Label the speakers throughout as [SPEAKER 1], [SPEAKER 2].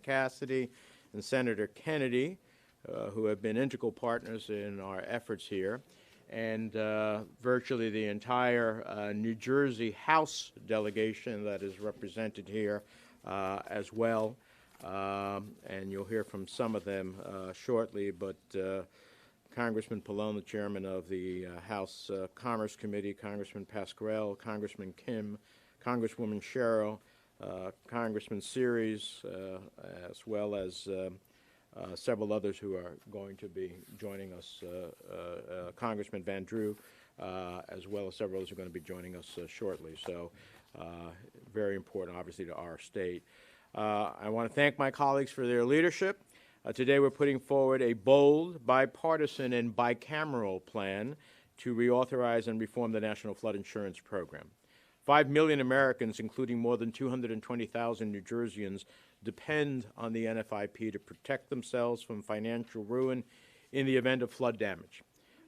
[SPEAKER 1] Cassidy and Senator Kennedy, who have been integral partners in our efforts here, and virtually the entire New Jersey House delegation that is represented here as well. And you'll hear from some of them shortly, but Congressman Pallone, the chairman of the House Commerce Committee, Congressman Pasquarello, Congressman Kim, Congresswoman Sherrill, Congressman Series, as well as several others who are going to be joining us, Congressman Van Drew, as well as several others who are going to be joining us shortly. So very important, obviously, to our state. I want to thank my colleagues for their leadership. Today we're putting forward a bold, bipartisan, and bicameral plan to reauthorize and reform the National Flood Insurance Program. 5 million Americans, including more than 220,000 New Jerseyans, depend on the NFIP to protect themselves from financial ruin in the event of flood damage.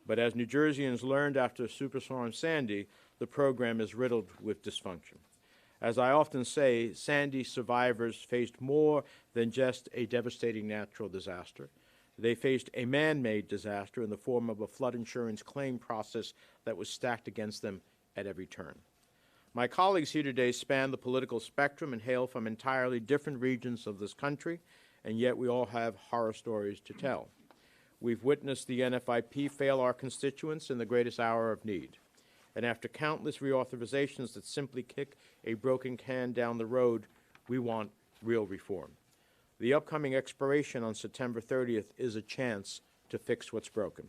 [SPEAKER 1] But as New Jerseyans learned after Superstorm Sandy, the program is riddled with dysfunction. As I often say, Sandy survivors faced more than just a devastating natural disaster. They faced a man-made disaster in the form of a flood insurance claim process that was stacked against them at every turn. My colleagues here today span the political spectrum and hail from entirely different regions of this country, and yet we all have horror stories to tell. We've witnessed the NFIP fail our constituents in the greatest hour of need. And after countless reauthorizations that simply kick a broken can down the road, we want real reform. The upcoming expiration on September 30th is a chance to fix what's broken.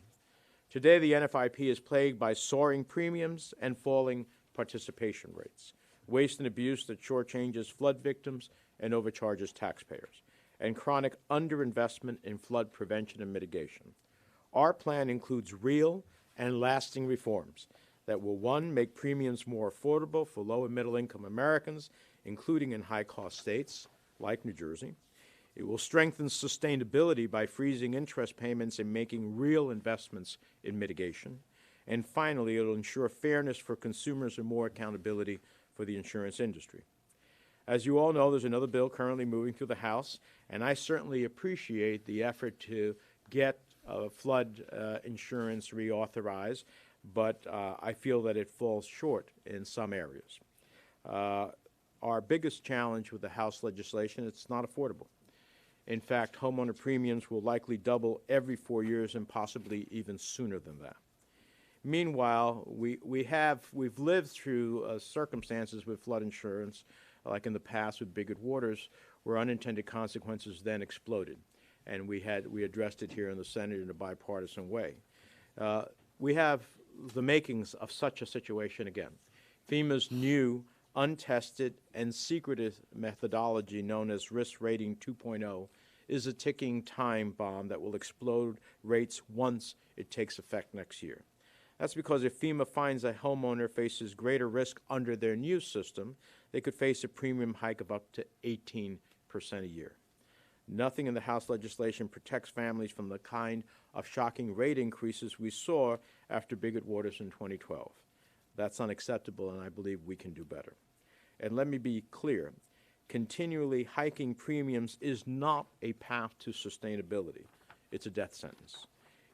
[SPEAKER 1] Today, the NFIP is plagued by soaring premiums and falling participation rates, waste and abuse that shortchanges flood victims and overcharges taxpayers, and chronic underinvestment in flood prevention and mitigation. Our plan includes real and lasting reforms that will, one, make premiums more affordable for low and middle-income Americans, including in high-cost states like New Jersey. It will strengthen sustainability by freezing interest payments and making real investments in mitigation. And finally, it will ensure fairness for consumers and more accountability for the insurance industry. As you all know, there's another bill currently moving through the House, and I certainly appreciate the effort to get flood insurance reauthorized, but I feel that it falls short in some areas. Our biggest challenge with the House legislation, it's not affordable. In fact, homeowner premiums will likely double every 4 years and possibly even sooner than that. Meanwhile, we've lived through circumstances with flood insurance, like in the past with Bigot Waters, where unintended consequences then exploded, and we addressed it here in the Senate in a bipartisan way. We have the makings of such a situation again. FEMA's new, untested, and secretive methodology known as Risk Rating 2.0 is a ticking time bomb that will explode rates once it takes effect next year. That's because if FEMA finds a homeowner faces greater risk under their new system, they could face a premium hike of up to 18% a year. Nothing in the House legislation protects families from the kind of shocking rate increases we saw after Bigot Waters in 2012. That's unacceptable, and I believe we can do better. And let me be clear, continually hiking premiums is not a path to sustainability. It's a death sentence.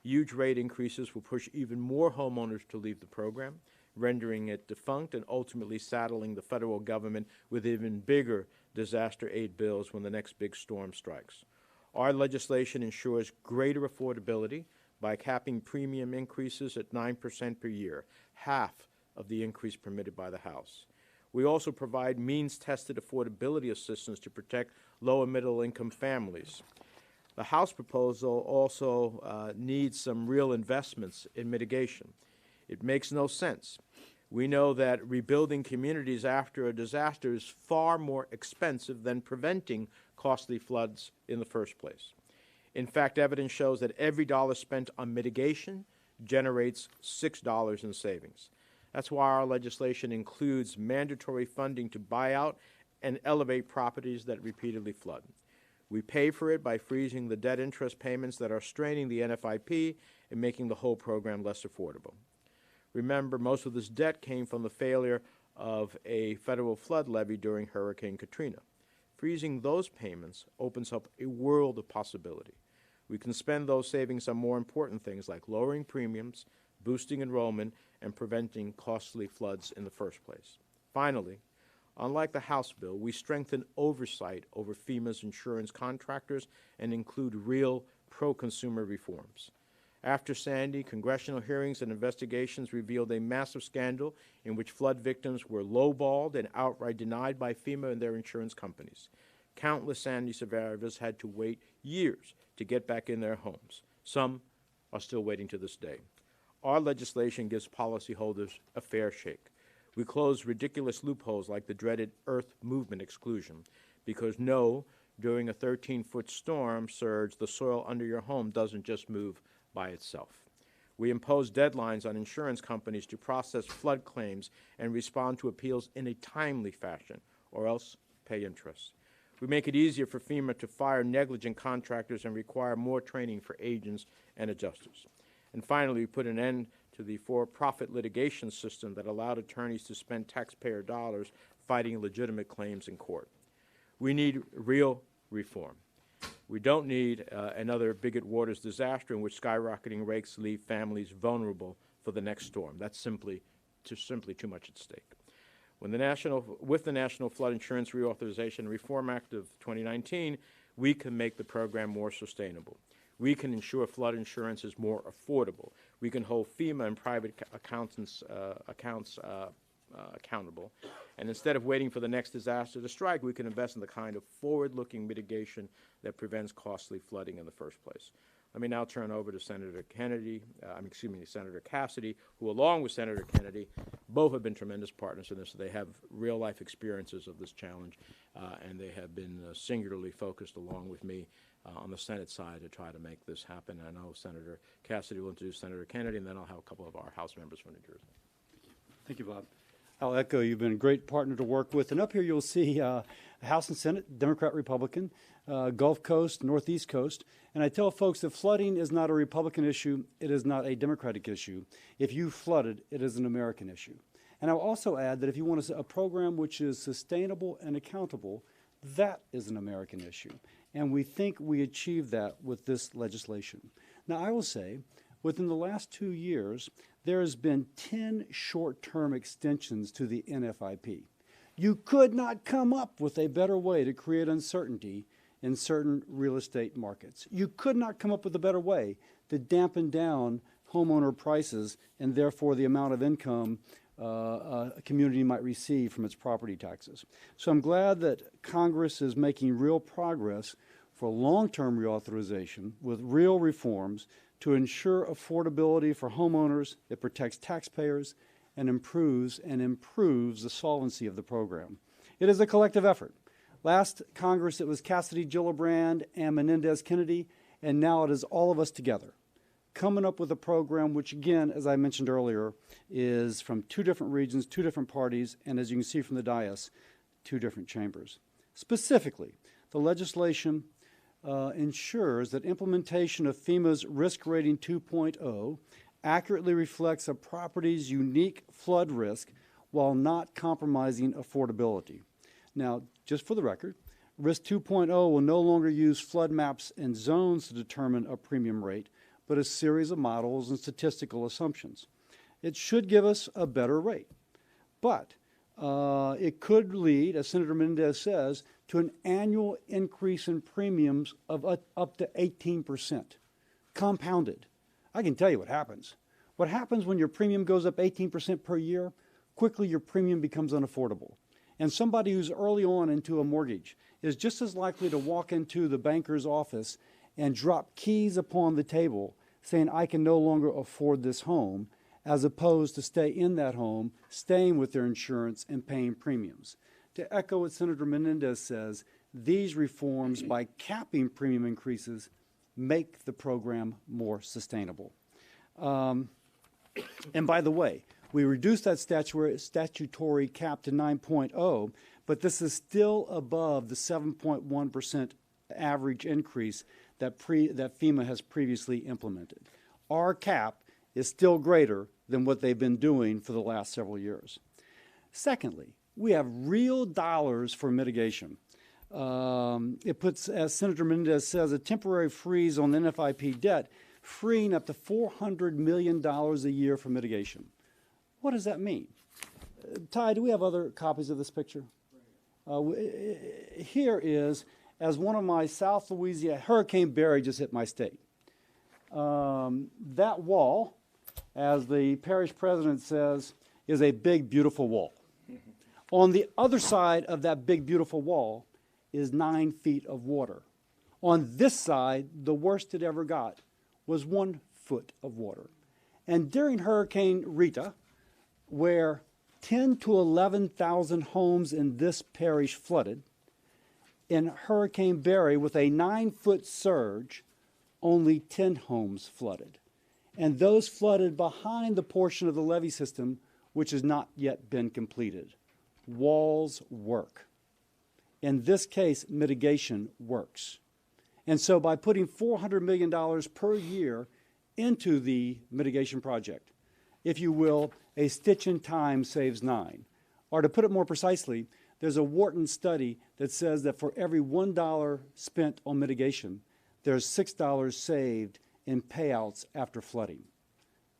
[SPEAKER 1] Huge rate increases will push even more homeowners to leave the program, rendering it defunct and ultimately saddling the federal government with even bigger disaster aid bills when the next big storm strikes. Our legislation ensures greater affordability by capping premium increases at 9% per year, half of the increase permitted by the House. We also provide means-tested affordability assistance to protect low and middle-income families. The House proposal also needs some real investments in mitigation. It makes no sense. We know that rebuilding communities after a disaster is far more expensive than preventing costly floods in the first place. In fact, evidence shows that every dollar spent on mitigation generates $6 in savings. That's why our legislation includes mandatory funding to buy out and elevate properties that repeatedly flood. We pay for it by freezing the debt interest payments that are straining the NFIP and making the whole program less affordable. Remember, most of this debt came from the failure of a federal flood levy during Hurricane Katrina. Freezing those payments opens up a world of possibility. We can spend those savings on more important things like lowering premiums, boosting enrollment, and preventing costly floods in the first place. Finally, unlike the House bill, we strengthen oversight over FEMA's insurance contractors and include real pro-consumer reforms. After Sandy, congressional hearings and investigations revealed a massive scandal in which flood victims were lowballed and outright denied by FEMA and their insurance companies. Countless Sandy survivors had to wait years to get back in their homes. Some are still waiting to this day. Our legislation gives policyholders a fair shake. We close ridiculous loopholes like the dreaded earth movement exclusion, because during a 13-foot storm surge, the soil under your home doesn't just move by itself. We impose deadlines on insurance companies to process flood claims and respond to appeals in a timely fashion, or else pay interest. We make it easier for FEMA to fire negligent contractors and require more training for agents and adjusters. And finally, we put an end to the for-profit litigation system that allowed attorneys to spend taxpayer dollars fighting legitimate claims in court. We need real reform. We don't need another Bigot Waters disaster in which skyrocketing rates leave families vulnerable for the next storm. That's simply too much at stake. With the National Flood Insurance Reauthorization and Reform Act of 2019, we can make the program more sustainable. We can ensure flood insurance is more affordable. We can hold FEMA and private accounts accountable. And instead of waiting for the next disaster to strike, we can invest in the kind of forward-looking mitigation that prevents costly flooding in the first place. Let me now turn over to Senator Cassidy, who, along with Senator Kennedy, both have been tremendous partners in this. They have real-life experiences of this challenge, and they have been singularly focused, along with me, on the Senate side to try to make this happen. I know Senator Cassidy will introduce Senator Kennedy, and then I'll have a couple of our House members from New Jersey.
[SPEAKER 2] Thank you, Bob. I'll echo, you've been a great partner to work with. And up here you'll see House and Senate, Democrat, Republican, Gulf Coast, Northeast Coast. And I tell folks that flooding is not a Republican issue. It is not a Democratic issue. If you flooded, it is an American issue. And I'll also add that if you want a program which is sustainable and accountable, that is an American issue. And we think we achieved that with this legislation. Now, I will say, within the last 2 years, there has been 10 short-term extensions to the NFIP. You could not come up with a better way to create uncertainty in certain real estate markets. You could not come up with a better way to dampen down homeowner prices and therefore the amount of income a community might receive from its property taxes. So I'm glad that Congress is making real progress for long-term reauthorization with real reforms to ensure affordability for homeowners. It protects taxpayers and improves the solvency of the program. It is a collective effort. Last Congress, it was Cassidy Gillibrand and Menendez Kennedy, and now it is all of us together, coming up with a program which, again, as I mentioned earlier, is from 2 different regions, 2 different parties, and as you can see from the dais, 2 different chambers. Specifically, the legislation ensures that implementation of FEMA's Risk Rating 2.0 accurately reflects a property's unique flood risk while not compromising affordability. Now, just for the record, Risk 2.0 will no longer use flood maps and zones to determine a premium rate, but a series of models and statistical assumptions. It should give us a better rate, but it could lead, as Senator Menendez says, to an annual increase in premiums of up to 18%, compounded. I can tell you what happens. What happens when your premium goes up 18% per year? Quickly your premium becomes unaffordable. And somebody who's early on into a mortgage is just as likely to walk into the banker's office and drop keys upon the table saying, I can no longer afford this home, as opposed to stay in that home, staying with their insurance and paying premiums. To echo what Senator Menendez says, these reforms, by capping premium increases, make the program more sustainable. And by the way, we reduced that statutory cap to 9.0, but this is still above the 7.1% average increase that FEMA has previously implemented. Our cap is still greater than what they've been doing for the last several years. Secondly, we have real dollars for mitigation. It puts, as Senator Menendez says, a temporary freeze on the NFIP debt, freeing up to $400 million a year for mitigation. What does that mean? Ty, do we have other copies of this picture? Here is, as one of my South Louisiana, Hurricane Barry just hit my state. That wall, as the parish president says, is a big, beautiful wall. On the other side of that big, beautiful wall is 9 feet of water. On this side, the worst it ever got was 1 foot of water. And during Hurricane Rita, where 10 to 11,000 homes in this parish flooded, in Hurricane Barry, with a 9-foot surge, only 10 homes flooded. And those flooded behind the portion of the levee system which has not yet been completed. Walls work. In this case, mitigation works. And so by putting $400 million per year into the mitigation project, if you will, a stitch in time saves 9. Or to put it more precisely, there's a Wharton study that says that for every $1 spent on mitigation, there's $6 saved in payouts after flooding.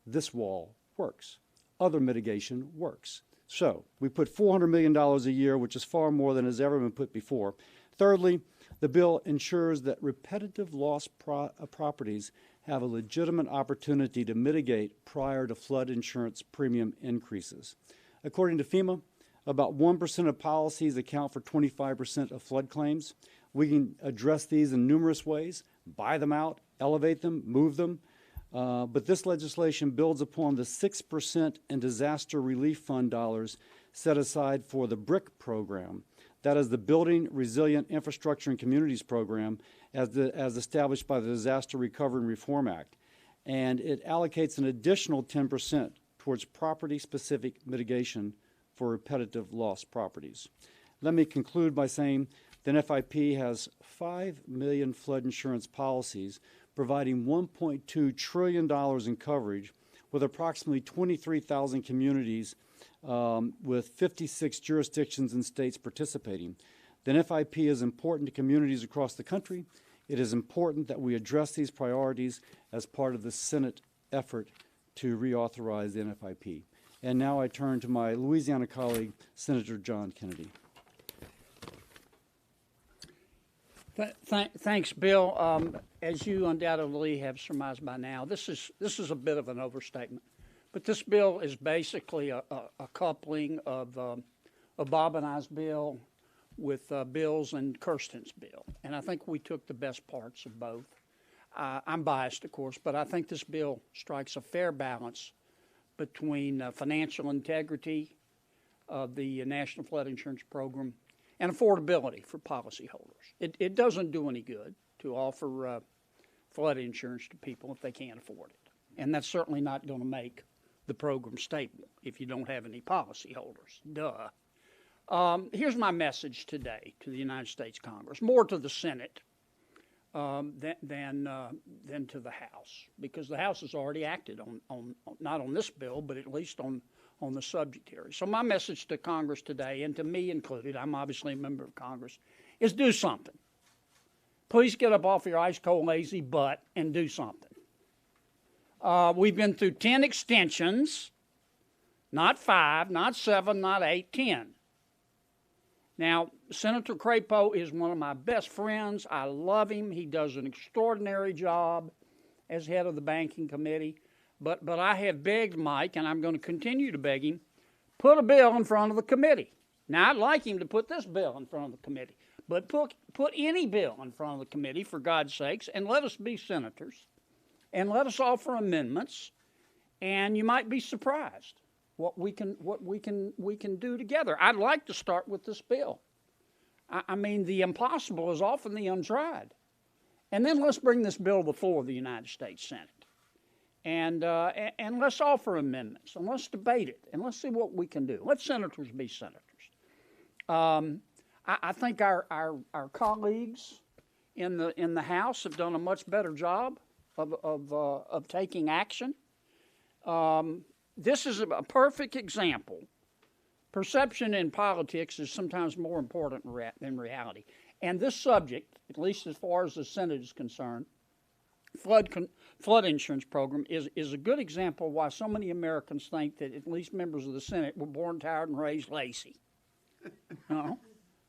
[SPEAKER 2] This wall works. Other mitigation works. So we put $400 million a year, which is far more than has ever been put before. Thirdly, the bill ensures that repetitive loss properties have a legitimate opportunity to mitigate prior to flood insurance premium increases. According to FEMA, about 1% of policies account for 25% of flood claims. We can address these in numerous ways, buy them out, elevate them, move them. But this legislation builds upon the 6% in disaster relief fund dollars set aside for the BRIC program. That is the Building Resilient Infrastructure and Communities program as established by the Disaster Recovery and Reform Act. And it allocates an additional 10% towards property-specific mitigation for repetitive loss properties. Let me conclude by saying the NFIP has 5 million flood insurance policies providing $1.2 trillion in coverage with approximately 23,000 communities with 56 jurisdictions and states participating. The NFIP is important to communities across the country. It is important that we address these priorities as part of the Senate effort to reauthorize the NFIP. And now I turn to my Louisiana colleague, Senator John Kennedy.
[SPEAKER 3] Thanks, Bill. As you undoubtedly have surmised by now, this is a bit of an overstatement, but this bill is basically a coupling of Bob and I's bill with Bill's and Kirsten's bill, and I think we took the best parts of both. I'm biased, of course, but I think this bill strikes a fair balance between financial integrity of the National Flood Insurance Program and affordability for policyholders. It doesn't do any good to offer flood insurance to people if they can't afford it. And that's certainly not going to make the program stable if you don't have any policyholders. Duh. Here's my message today to the United States Congress, more to the Senate than to the House, because the House has already acted on not on this bill, but at least on the subject here. So my message to Congress today, and to me included, I'm obviously a member of Congress, is do something. Please get up off your ice cold lazy butt and do something. We've been through 10 extensions, not 5, not 7, not 8, 10. Now, Senator Crapo is one of my best friends. I love him. He does an extraordinary job as head of the Banking Committee. But I have begged Mike, and I'm going to continue to beg him, put a bill in front of the committee. Now, I'd like him to put this bill in front of the committee, but put any bill in front of the committee, for God's sakes, and let us be senators, and let us offer amendments, and you might be surprised what we can do together. I'd like to start with this bill. I mean, the impossible is often the untried. And then let's bring this bill before the United States Senate. And let's offer amendments, and let's debate it, and let's see what we can do. Let senators be senators. I think our colleagues in the House have done a much better job of taking action. This is a perfect example. Perception in politics is sometimes more important than reality. And this subject, at least as far as the Senate is concerned, flood insurance program is a good example of why so many Americans think that at least members of the Senate were born tired and raised lazy.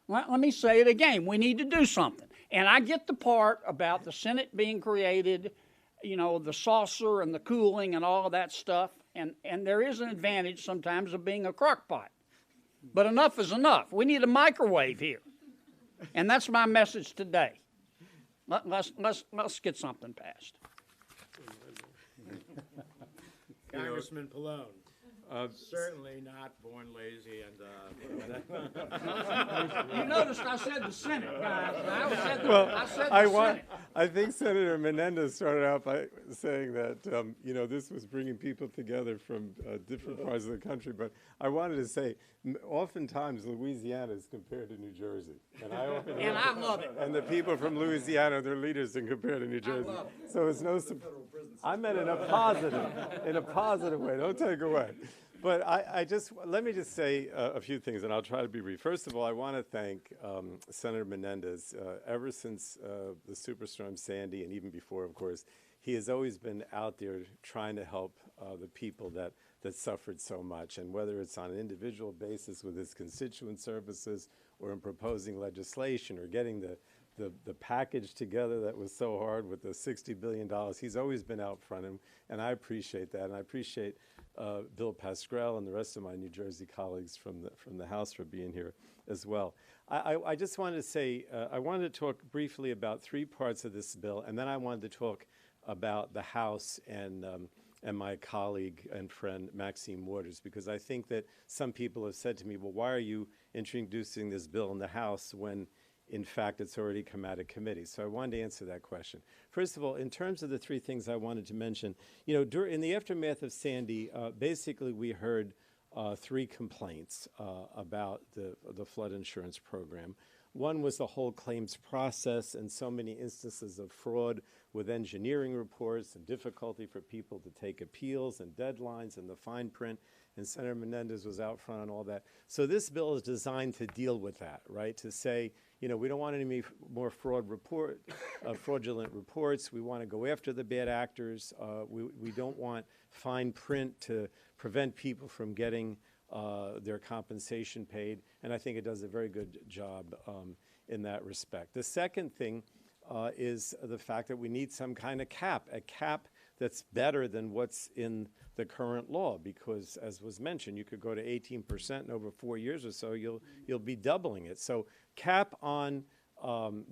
[SPEAKER 3] Let me say it again. We need to do something. And I get the part about the Senate being created, the saucer and the cooling and all of that stuff. And there is an advantage sometimes of being a crock pot. But enough is enough. We need a microwave here. And that's my message today. Let's get something passed.
[SPEAKER 1] Congressman Pallone. Certainly not born lazy and.
[SPEAKER 3] You noticed I said the Senate, guys. I said the Senate.
[SPEAKER 4] I think Senator Menendez started out by saying that this was bringing people together from different parts of the country. But I wanted to say, oftentimes Louisiana is compared to New Jersey, and I
[SPEAKER 3] love it.
[SPEAKER 4] And the people from Louisiana, their leaders, are compared to New Jersey. So it's no surprise. I meant in a positive way. Don't take away. But let me just say a few things, and I'll try to be brief. First of all, I want to thank Senator Menendez. Ever since the Superstorm Sandy, and even before, of course, he has always been out there trying to help the people that suffered so much. And whether it's on an individual basis with his constituent services, or in proposing legislation, or getting the package together that was so hard with the $60 billion, he's always been out front, and I appreciate that. And I appreciate Bill Pascrell and the rest of my New Jersey colleagues from the House for being here as well. I just wanted to say, I wanted to talk briefly about three parts of this bill, and then I wanted to talk about the House and my colleague and friend Maxine Waters, because I think that some people have said to me, well, why are you introducing this bill in the House when in fact it's already come out of committee? So I wanted to answer that question. First of all, in terms of the three things I wanted to mention, in the aftermath of Sandy, basically we heard three complaints about the flood insurance program. One was the whole claims process and so many instances of fraud with engineering reports and difficulty for people to take appeals and deadlines and the fine print. And Senator Menendez was out front on all that. So this bill is designed to deal with that, right? To say, we don't want any more fraudulent reports. We want to go after the bad actors. We don't want fine print to prevent people from getting their compensation paid. And I think it does a very good job in that respect. The second thing is the fact that we need some kind of cap, a cap that's better than what's in the current law, because as was mentioned, you could go to 18% in over 4 years or so, you'll be doubling it. So cap on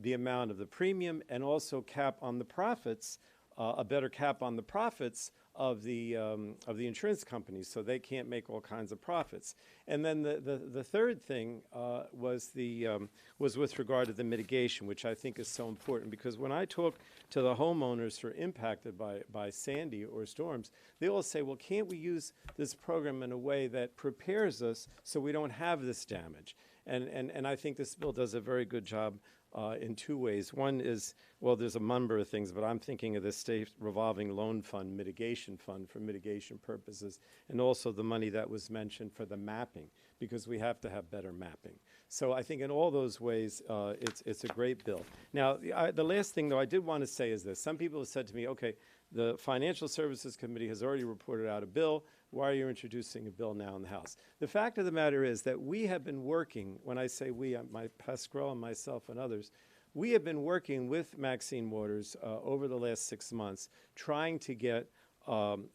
[SPEAKER 4] the amount of the premium, and also cap on the profits, a better cap on the profits of the insurance companies, so they can't make all kinds of profits. And then the third thing was with regard to the mitigation, which I think is so important, because when I talk to the homeowners who are impacted by Sandy or storms, they all say, well, can't we use this program in a way that prepares us so we don't have this damage? And I think this bill does a very good job in two ways. One is, well, there's a number of things, but I'm thinking of the state revolving loan fund, mitigation fund for mitigation purposes, and also the money that was mentioned for the mapping, because we have to have better mapping. So I think in all those ways, it's a great bill. Now, the last thing, though, I did want to say is this. Some people have said to me, okay, the Financial Services Committee has already reported out a bill. Why are you introducing a bill now in the House? The fact of the matter is that we have been working, when I say we, my Pascrell and myself and others, we have been working with Maxine Waters over the last 6 months, trying to get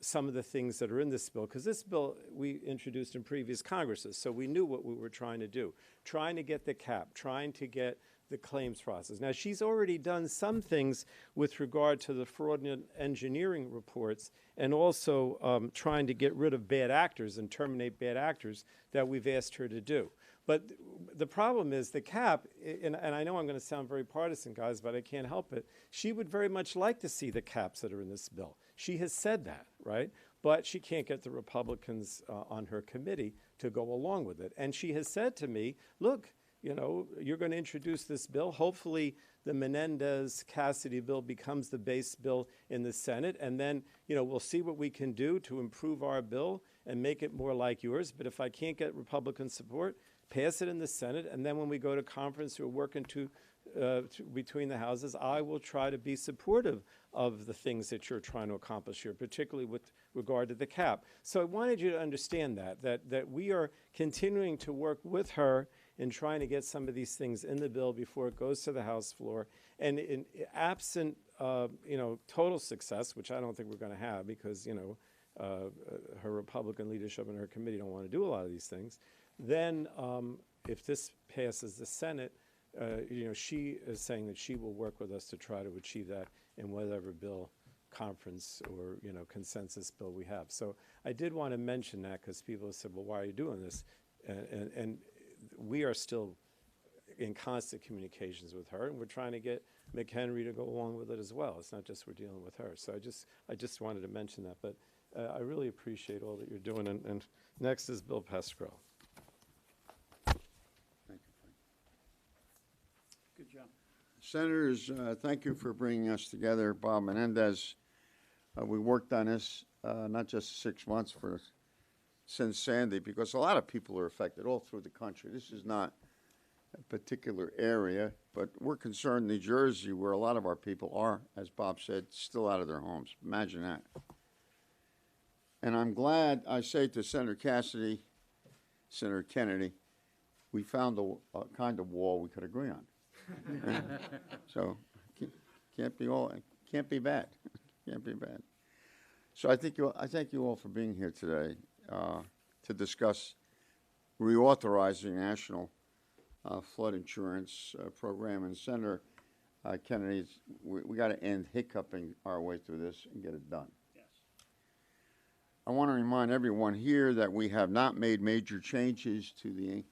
[SPEAKER 4] some of the things that are in this bill, because this bill we introduced in previous Congresses, so we knew what we were trying to do, trying to get the cap, trying to get the claims process. Now, she's already done some things with regard to the fraudulent engineering reports, and also trying to get rid of bad actors and terminate bad actors that we've asked her to do. But the problem is the cap, and I know I'm going to sound very partisan, guys, but I can't help it. She would very much like to see the caps that are in this bill. She has said that, right? But she can't get the Republicans on her committee to go along with it. And she has said to me, look, you're going to introduce this bill. Hopefully the Menendez-Cassidy bill becomes the base bill in the Senate, and then, we'll see what we can do to improve our bill and make it more like yours. But if I can't get Republican support, pass it in the Senate, and then when we go to conference, we're working to between the houses, I will try to be supportive of the things that you're trying to accomplish here, particularly with regard to the cap. So I wanted you to understand that we are continuing to work with her in trying to get some of these things in the bill before it goes to the House floor. And in absent, total success, which I don't think we're going to have because, her Republican leadership and her committee don't want to do a lot of these things, then if this passes the Senate, she is saying that she will work with us to try to achieve that in whatever bill conference or, consensus bill we have. So I did want to mention that because people have said, well, why are you doing this? And we are still in constant communications with her, and we're trying to get McHenry to go along with it as well. It's not just we're dealing with her. So I just wanted to mention that. But I really appreciate all that you're doing. And next is Bill Pascrell.
[SPEAKER 3] Good job.
[SPEAKER 5] Senators, thank you for bringing us together. Bob Menendez, we worked on this not just 6 months since Sandy, because a lot of people are affected all through the country. This is not a particular area, but we're concerned in New Jersey, where a lot of our people are, as Bob said, still out of their homes. Imagine that. And I'm glad, I say to Senator Cassidy, Senator Kennedy, we found a kind of wall we could agree on. So can't be bad. Can't be bad. So I thank you all for being here today to discuss reauthorizing national flood insurance program. And Senator Kennedy, we got to end hiccuping our way through this and get it done.
[SPEAKER 3] Yes.
[SPEAKER 5] I want to remind everyone here that we have not made major changes to the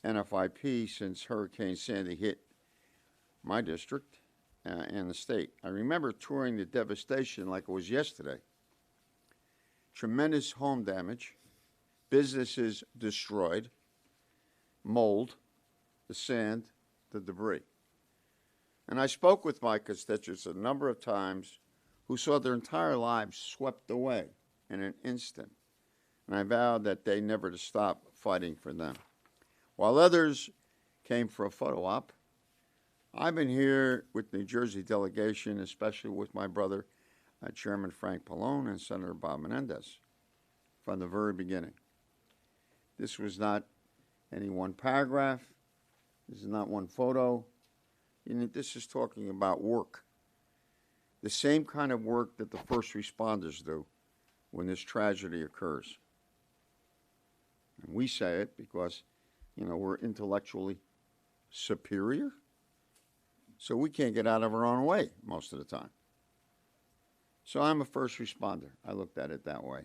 [SPEAKER 5] NFIP since Hurricane Sandy hit my district and the state. I remember touring the devastation like it was yesterday. Tremendous home damage, businesses destroyed, mold, the sand, the debris. And I spoke with my constituents a number of times who saw their entire lives swept away in an instant. And I vowed that they never to stop fighting for them. While others came for a photo op, I've been here with the New Jersey delegation, especially with my brother, Chairman Frank Pallone and Senator Bob Menendez, from the very beginning. This was not any one paragraph. This is not one photo. This is talking about work. The same kind of work that the first responders do when this tragedy occurs. And we say it because, we're intellectually superior. So we can't get out of our own way most of the time. So I'm a first responder. I looked at it that way.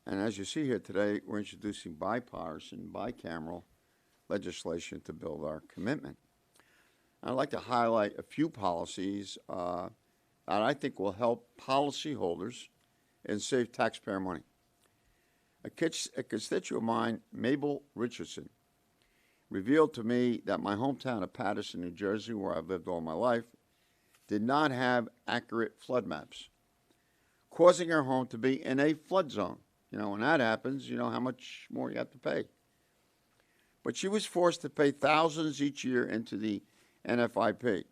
[SPEAKER 5] And as you see here today, we're introducing bipartisan, bicameral legislation to build our commitment. I'd like to highlight a few policies that I think will help policyholders and save taxpayer money. A constituent of mine, Mabel Richardson, revealed to me that my hometown of Paterson, New Jersey, where I've lived all my life, did not have accurate flood maps, causing her home to be in a flood zone. When that happens, how much more you have to pay. But she was forced to pay thousands each year into the NFIP.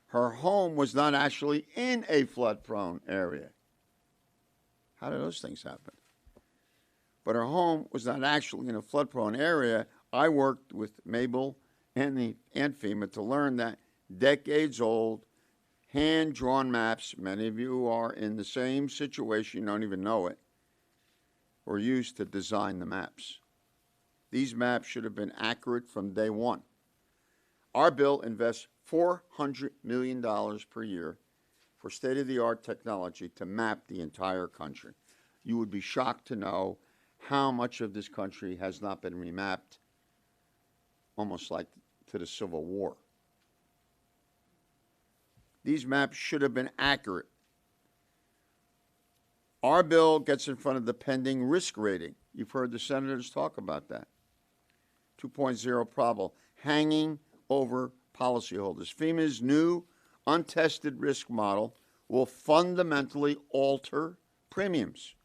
[SPEAKER 5] Her home was not actually in a flood-prone area. How do those things happen? But her home was not actually in a flood-prone area. I worked with Mabel and FEMA to learn that decades-old, hand-drawn maps, many of you are in the same situation, you don't even know it, were used to design the maps. These maps should have been accurate from day one. Our bill invests $400 million per year for state-of-the-art technology to map the entire country. You would be shocked to know how much of this country has not been remapped, almost like to the Civil War. These maps should have been accurate. Our bill gets in front of the pending risk rating. You've heard the senators talk about that. 2.0 problem, hanging over policyholders. FEMA's new untested risk model will fundamentally alter premiums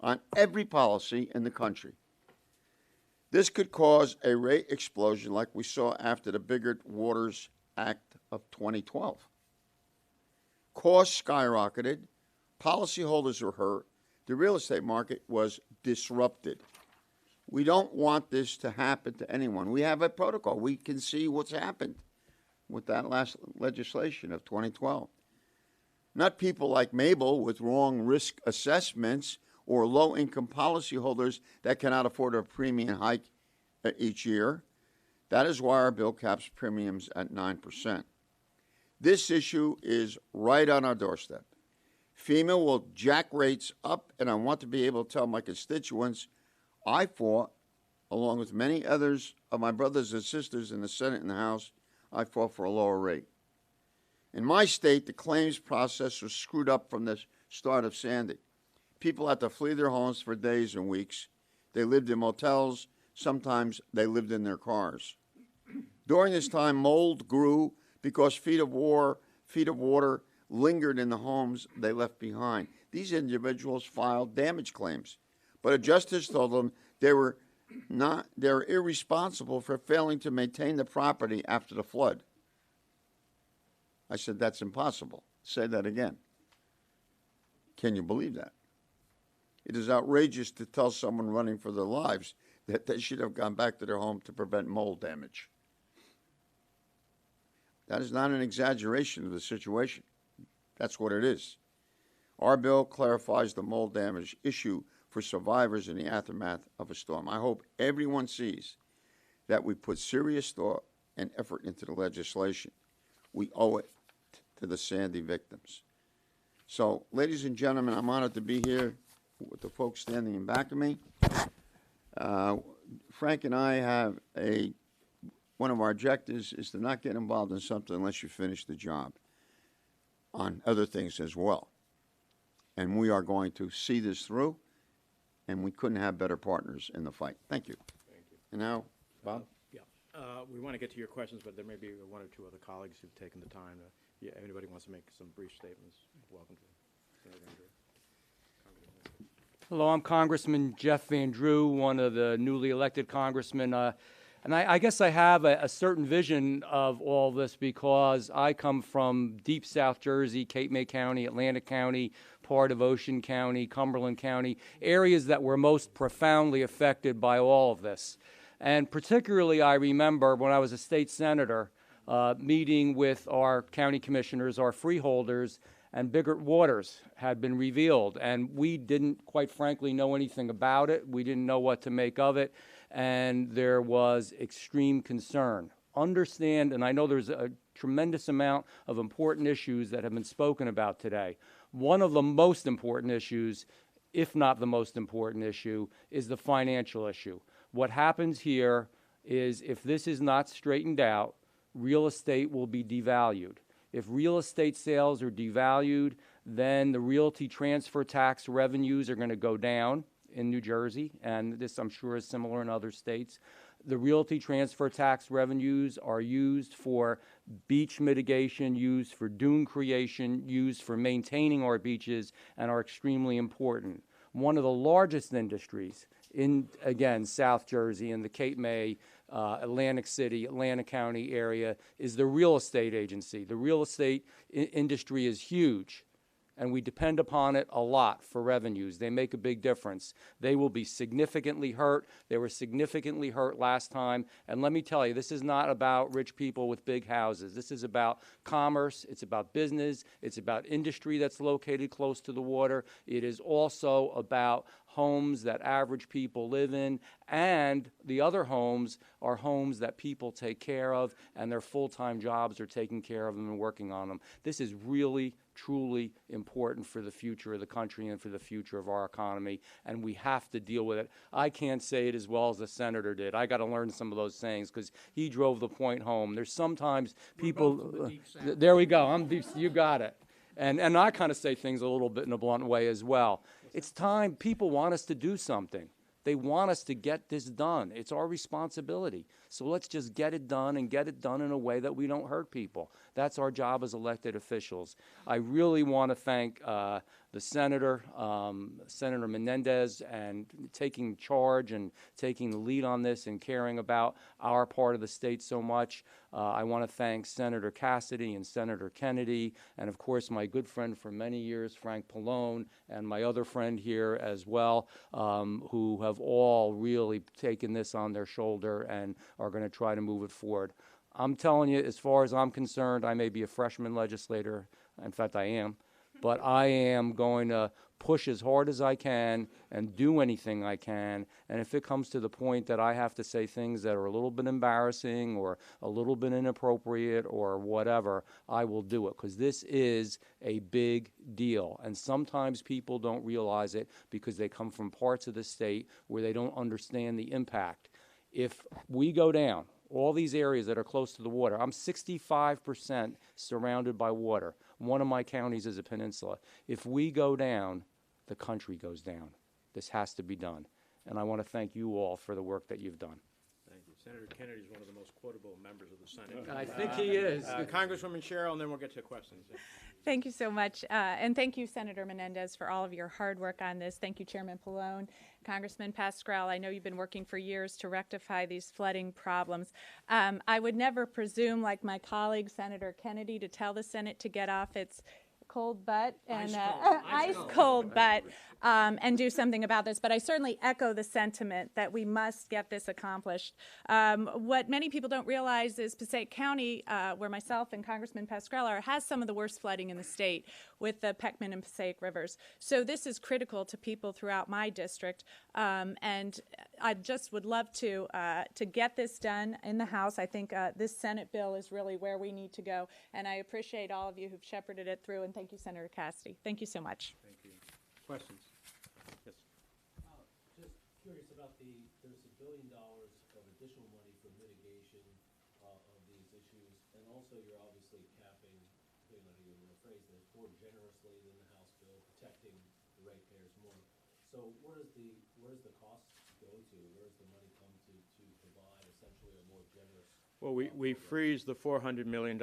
[SPEAKER 5] on every policy in the country. This could cause a rate explosion like we saw after the Biggert Waters Act of 2012. Costs skyrocketed, policyholders were hurt, the real estate market was disrupted. We don't want this to happen to anyone. We have a protocol. We can see what's happened with that last legislation of 2012. Not people like Mabel with wrong risk assessments or low-income policyholders that cannot afford a premium hike each year. That is why our bill caps premiums at 9%. This issue is right on our doorstep. FEMA will jack rates up, and I want to be able to tell my constituents I fought, along with many others of my brothers and sisters in the Senate and the House, I fought for a lower rate. In my state, the claims process was screwed up from the start of Sandy. People had to flee their homes for days and weeks. They lived in motels. Sometimes they lived in their cars. During this time, mold grew because feet of water lingered in the homes they left behind. These individuals filed damage claims, but a justice told them they were irresponsible for failing to maintain the property after the flood. I said, that's impossible. Say that again. Can you believe that? It is outrageous to tell someone running for their lives that they should have gone back to their home to prevent mold damage. That is not an exaggeration of the situation. That's what it is. Our bill clarifies the mold damage issue for survivors in the aftermath of a storm. I hope everyone sees that we put serious thought and effort into the legislation. We owe it to the Sandy victims. So, ladies and gentlemen, I'm honored to be here with the folks standing in back of me. Frank and I have one of our objectives is to not get involved in something unless you finish the job on other things as well. And we are going to see this through, and we couldn't have better partners in the fight. Thank you.
[SPEAKER 1] Thank you.
[SPEAKER 5] And now, Bob?
[SPEAKER 1] Yeah. We want to get to your questions, but there may be one or two other colleagues who've taken the time. Yeah, if anybody wants to make some brief statements, welcome to.
[SPEAKER 6] Hello, I'm Congressman Jeff Van Drew, one of the newly elected congressmen. And I guess I have a certain vision of all this because I come from deep South Jersey, Cape May County, Atlantic County, part of Ocean County, Cumberland County, areas that were most profoundly affected by all of this. And particularly I remember when I was a state senator meeting with our county commissioners, our freeholders, and Biggert Waters had been revealed. And we didn't, quite frankly, know anything about it. We didn't know what to make of it. And there was extreme concern. Understand, and I know there's a tremendous amount of important issues that have been spoken about today. One of the most important issues, if not the most important issue, is the financial issue. What happens here is if this is not straightened out, real estate will be devalued. If real estate sales are devalued, then the realty transfer tax revenues are going to go down in New Jersey, and this I'm sure is similar in other states. The realty transfer tax revenues are used for beach mitigation, used for dune creation, used for maintaining our beaches, and are extremely important. One of the largest industries in, again, South Jersey and the Cape May, Atlantic City, Atlantic County area is the real estate agency. The real estate industry is huge, and we depend upon it a lot for revenues. They make a big difference. They will be significantly hurt. They were significantly hurt last time. And let me tell you, this is not about rich people with big houses. This is about commerce. It's about business. It's about industry that's located close to the water. It is also about homes that average people live in, and the other homes are homes that people take care of, and their full-time jobs are taking care of them and working on them. This is really, truly important for the future of the country and for the future of our economy, and we have to deal with it. I can't say it as well as the senator did. I got to learn some of those sayings because he drove the point home. There's sometimes people, there we go, you got it. And I kind of say things a little bit in a blunt way as well. It's time. People want us to do something. They want us to get this done. It's our responsibility. So let's just get it done and get it done in a way that we don't hurt people. That's our job as elected officials. I really want to thank the senator, Senator Menendez, and taking charge and taking the lead on this and caring about our part of the state so much. I want to thank Senator Cassidy and Senator Kennedy, and of course my good friend for many years, Frank Pallone, and my other friend here as well, who have all really taken this on their shoulder and are going to try to move it forward. I'm telling you, as far as I'm concerned, I may be a freshman legislator. In fact, I am. But I am going to push as hard as I can and do anything I can. And if it comes to the point that I have to say things that are a little bit embarrassing or a little bit inappropriate or whatever, I will do it, because this is a big deal. And sometimes people don't realize it because they come from parts of the state where they don't understand the impact. If we go down, all these areas that are close to the water, I'm 65% surrounded by water. One of my counties is a peninsula. If we go down, the country goes down. This has to be done. And I want to thank you all for the work that you've done.
[SPEAKER 1] Thank you. Senator Kennedy is one of the most quotable members of the Senate.
[SPEAKER 6] I think he is.
[SPEAKER 1] Congresswoman Cheryl, and then we'll get to questions.
[SPEAKER 7] Thank you so much. And thank you, Senator Menendez, for all of your hard work on this. Thank you, Chairman Pallone. Congressman Pascrell, I know you've been working for years to rectify these flooding problems. I would never presume, like my colleague, Senator Kennedy, to tell the Senate to get off its cold butt and ice cold butt and do something about this. But I certainly echo the sentiment that we must get this accomplished. What many people don't realize is Passaic County, where myself and Congressman Pascrell are, has some of the worst flooding in the state with the Peckman and Passaic rivers. So this is critical to people throughout my district. And I just would love to get this done in the House. I think this Senate bill is really where we need to go. And I appreciate all of you who've shepherded it through. And thank you, Senator Cassidy. Thank you so much.
[SPEAKER 1] Thank you. Questions? Yes.
[SPEAKER 8] Just curious about there's $1 billion of additional money for mitigation of these issues, and also you're obviously capping, depending on how you want to phrase this, more generously than the House bill, protecting the ratepayers more. So where does the cost go to? Where does the money come to provide essentially a more generous?
[SPEAKER 1] Well, we freeze the $400 million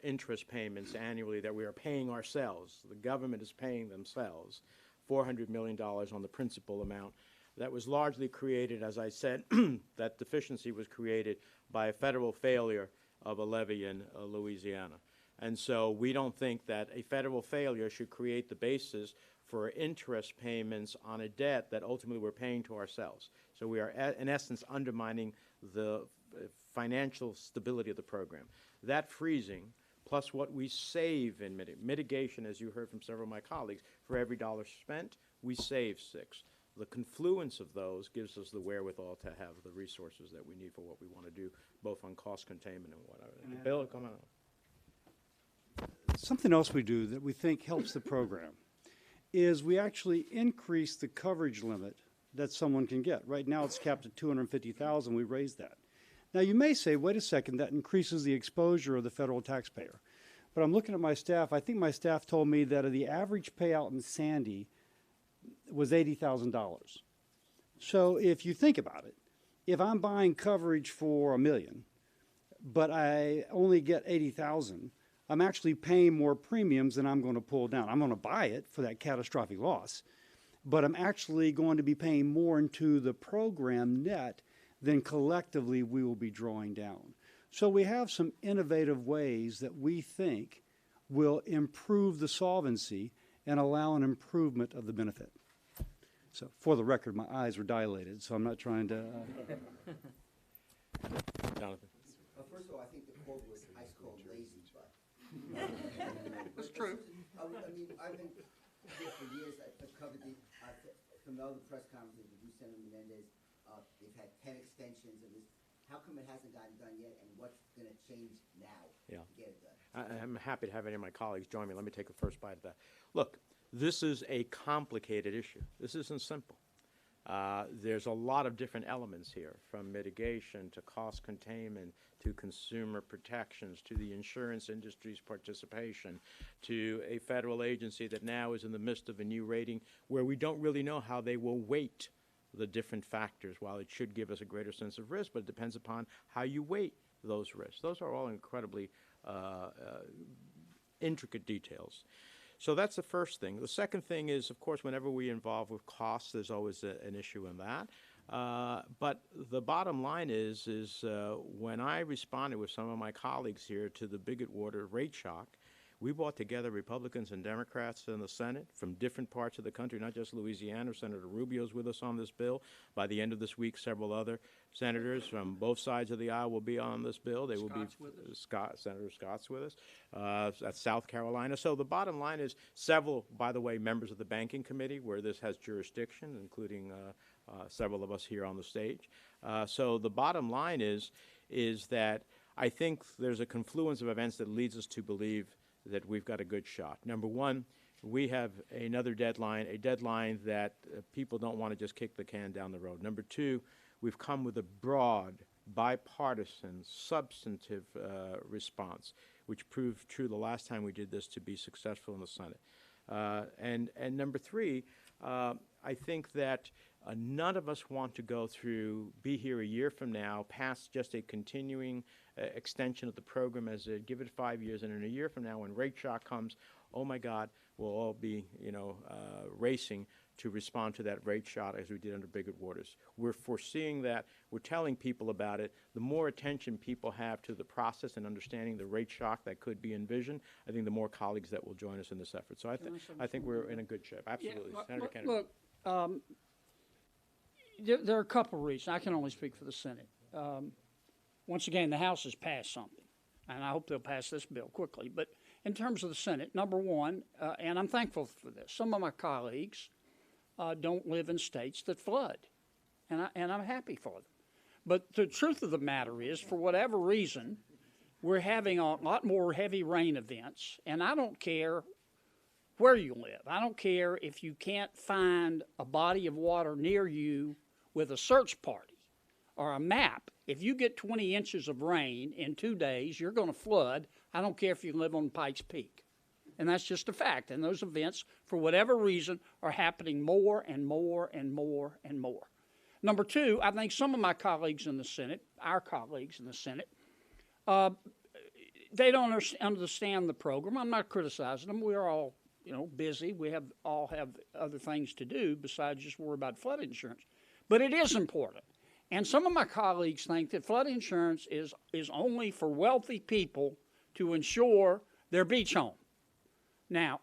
[SPEAKER 1] interest payments annually that we are paying ourselves. The government is paying themselves $400 million on the principal amount. That was largely created, as I said, that deficiency was created by a federal failure of a levee in Louisiana. And so we don't think that a federal failure should create the basis for interest payments on a debt that ultimately we're paying to ourselves. So we are, in essence, undermining the financial stability of the program. That freezing, plus what we save in mitigation, as you heard from several of my colleagues, for every dollar spent, we save 6. The confluence of those gives us the wherewithal to have the resources that we need for what we want to do, both on cost containment and whatever. Bill, come on.
[SPEAKER 2] Something else we do that we think helps the program is we actually increase the coverage limit that someone can get. Right now it's capped at $250,000. We raised that. Now you may say, wait a second, that increases the exposure of the federal taxpayer. But I'm looking at my staff. I think my staff told me that the average payout in Sandy was $80,000. So if you think about it, if I'm buying coverage for $1 million, but I only get $80,000, I'm actually paying more premiums than I'm going to pull down. I'm going to buy it for that catastrophic loss, but I'm actually going to be paying more into the program net than collectively we will be drawing down. So we have some innovative ways that we think will improve the solvency and allow an improvement of the benefit. So for the record, my eyes were dilated, so I'm not trying to...
[SPEAKER 1] Jonathan.
[SPEAKER 9] First of all, I think the quote was ice cold lazy, but...
[SPEAKER 1] It's true.
[SPEAKER 9] I mean, I've been here for years. I've covered from all the press conferences with you, Senator Menendez. They've had 10 extensions of this. How come it hasn't gotten done yet, and what's going to change now to get it done?
[SPEAKER 1] I'm happy to have any of my colleagues join me. Let me take the first bite of that. Look, this is a complicated issue. This isn't simple. There's a lot of different elements here, from mitigation to cost containment to consumer protections to the insurance industry's participation to a federal agency that now is in the midst of a new rating where we don't really know how they will weight the different factors. While it should give us a greater sense of risk, but it depends upon how you weight those risks. Those are all incredibly intricate details. So that's the first thing. The second thing is, of course, whenever we involve with costs, there's always an issue in that. But the bottom line is when I responded with some of my colleagues here to the Biggert-Water rate shock, we brought together Republicans and Democrats in the Senate from different parts of the country, not just Louisiana. Senator Rubio's with us on this bill. By the end of this week, several other senators from both sides of the aisle will be on this bill. They will be Senator Scott's with us. That's South Carolina. So the bottom line is several, by the way, members of the Banking Committee where this has jurisdiction, including several of us here on the stage. So the bottom line is that I think there's a confluence of events that leads us to believe that we've got a good shot. Number one, we have another deadline, a deadline that people don't want to just kick the can down the road. Number two, we've come with a broad, bipartisan, substantive response, which proved true the last time we did this to be successful in the Senate. And number three, I think that none of us want to be here a year from now, past just a continuing extension of the program as a give it 5 years, and in a year from now when rate shock comes, oh my God, we'll all be, racing to respond to that rate shock as we did under Biggert-Waters. We're foreseeing that. We're telling people about it. The more attention people have to the process and understanding the rate shock that could be envisioned, I think the more colleagues that will join us in this effort. So I think we're in a good shape. Absolutely.
[SPEAKER 3] Yeah,
[SPEAKER 1] Senator Kennedy.
[SPEAKER 3] Look, there are a couple of reasons. I can only speak for the Senate. Once again, the House has passed something, and I hope they'll pass this bill quickly. But in terms of the Senate, number one, and I'm thankful for this, some of my colleagues don't live in states that flood, and I'm happy for them. But the truth of the matter is, for whatever reason, we're having a lot more heavy rain events, and I don't care where you live. I don't care if you can't find a body of water near you with a search party or a map. If you get 20 inches of rain in 2 days, you're going to flood. I don't care if you live on Pikes Peak. And that's just a fact. And those events, for whatever reason, are happening more and more and more and more. Number two, I think some of my colleagues in the Senate, our colleagues in the Senate, they don't understand the program. I'm not criticizing them. We're all busy. We all have other things to do besides just worry about flood insurance. But it is important. And some of my colleagues think that flood insurance is only for wealthy people to insure their beach home. Now,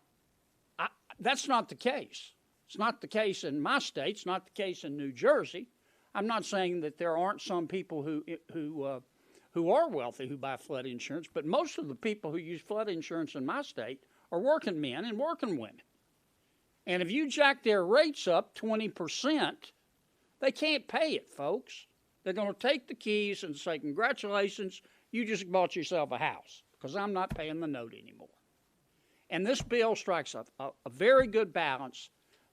[SPEAKER 3] that's not the case. It's not the case in my state. It's not the case in New Jersey. I'm not saying that there aren't some people who are wealthy who buy flood insurance, but most of the people who use flood insurance in my state are working men and working women. And if you jack their rates up 20%, they can't pay it, folks. They're going to take the keys and say, congratulations, you just bought yourself a house, because I'm not paying the note anymore. And this bill strikes a very good balance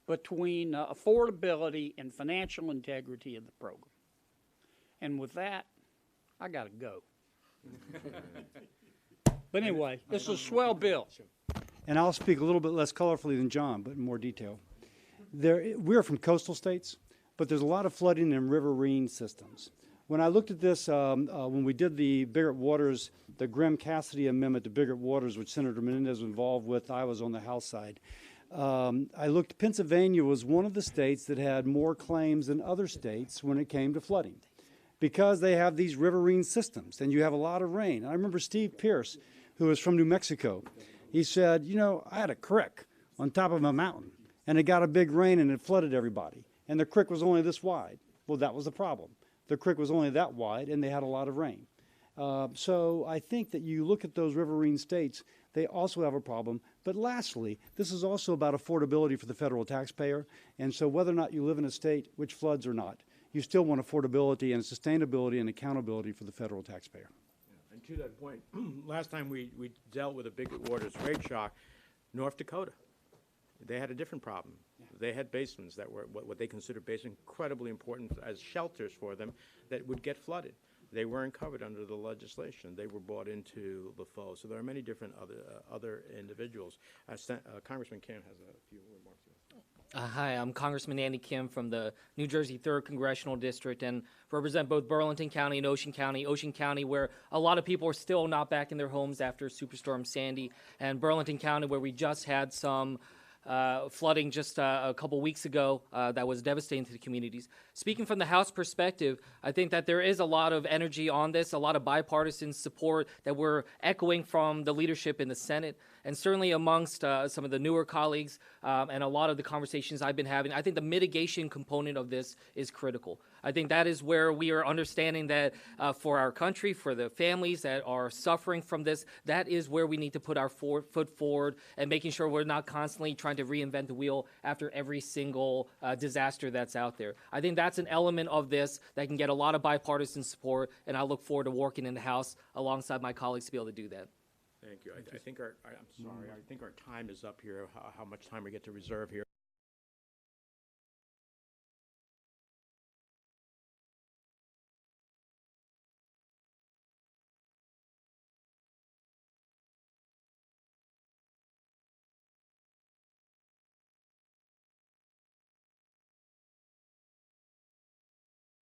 [SPEAKER 3] between affordability and financial integrity of the program. And with that, I got to go. But anyway, this is a swell bill.
[SPEAKER 2] And I'll speak a little bit less colorfully than John, but in more detail. We're from coastal states, but there's a lot of flooding in riverine systems. When I looked at this, when we did the Biggert-Waters, the Grimm-Cassidy amendment to Biggert-Waters, which Senator Menendez was involved with, I was on the House side. I looked, Pennsylvania was one of the states that had more claims than other states when it came to flooding, because they have these riverine systems, and you have a lot of rain. I remember Steve Pierce, who was from New Mexico. He said, I had a creek on top of a mountain, and it got a big rain, and it flooded everybody. And the creek was only this wide. Well, that was the problem. The creek was only that wide, and they had a lot of rain. So I think that you look at those riverine states, they also have a problem. But lastly, this is also about affordability for the federal taxpayer. And so whether or not you live in a state which floods or not, you still want affordability and sustainability and accountability for the federal taxpayer.
[SPEAKER 1] And to that point, last time we dealt with a Biggert-Waters rate shock, North Dakota, they had a different problem. Yeah. They had basements that were what they considered incredibly important as shelters for them that would get flooded. they weren't covered under the legislation. They were brought into the fold. So there are many different other individuals. Congressman Kim has a few remarks.
[SPEAKER 10] Hi, I'm Congressman Andy Kim from the New Jersey 3rd Congressional District and represent both Burlington County and Ocean County, where a lot of people are still not back in their homes after Superstorm Sandy, and Burlington County, where we just had some flooding just a couple weeks ago that was devastating to the communities. Speaking from the House perspective, I think that there is a lot of energy on this, a lot of bipartisan support that we're echoing from the leadership in the Senate, and certainly amongst some of the newer colleagues and a lot of the conversations I've been having. I think the mitigation component of this is critical. I think that is where we are understanding that for our country, for the families that are suffering from this, that is where we need to put our foot forward and making sure we're not constantly trying to reinvent the wheel after every single disaster that's out there. I think that's an element of this that can get a lot of bipartisan support, and I look forward to working in the House alongside my colleagues to be able to do that.
[SPEAKER 1] Thank you. I think I'm sorry. I think our time is up here. How much time we get to reserve here?